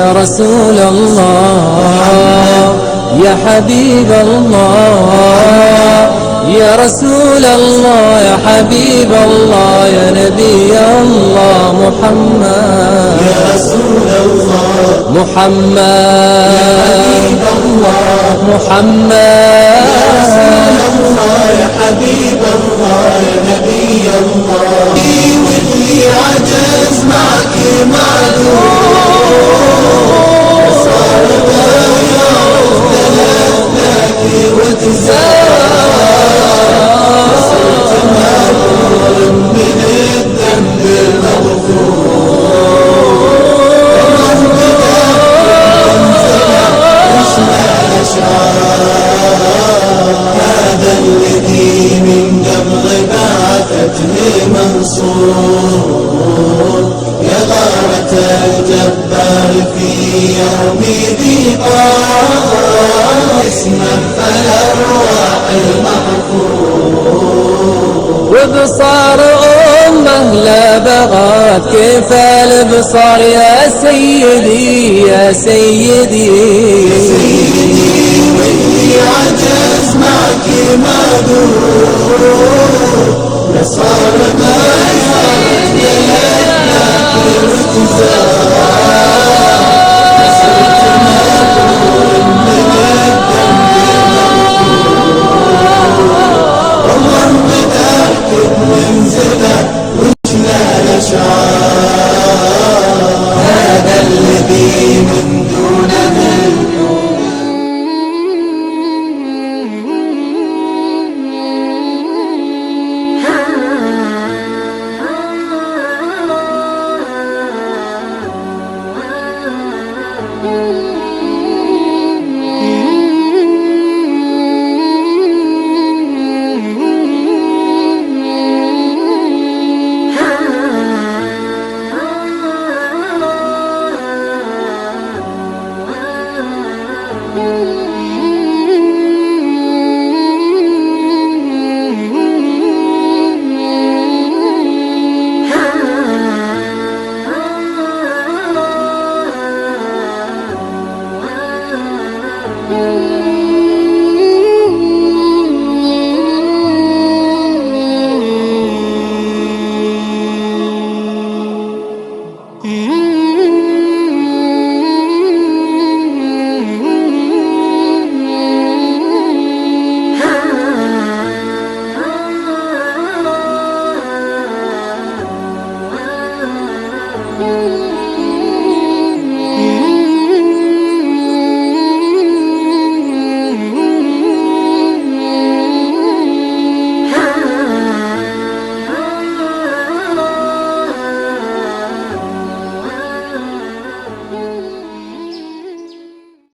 يا رسول الله يا حبيب الله يا رسول الله يا حبيب الله يا نبي الله محمد يا رسول الله محمد يا حبيب الله محمد يا رسول الله يا حبيب الله يا نبي الله واللي عجز معك معذور صار ما يعود لك وتزار صرت مبرور من الذنب المغفور الله بدأ يسمع الأشعار هذا الذي من قبل بعثته منصور يا غارة الجبار في يوم ذقار اسما فلا الرواح المحفور وبصار أمه لا بغات كيف البصار يا سيدي يا سيدي واللي عجز معك معذور صار ما يعد لك وتزار صرت مبرور من الذنب المغفور والله بتأكد منزله وجنا الأشعار هذا الذي من دونه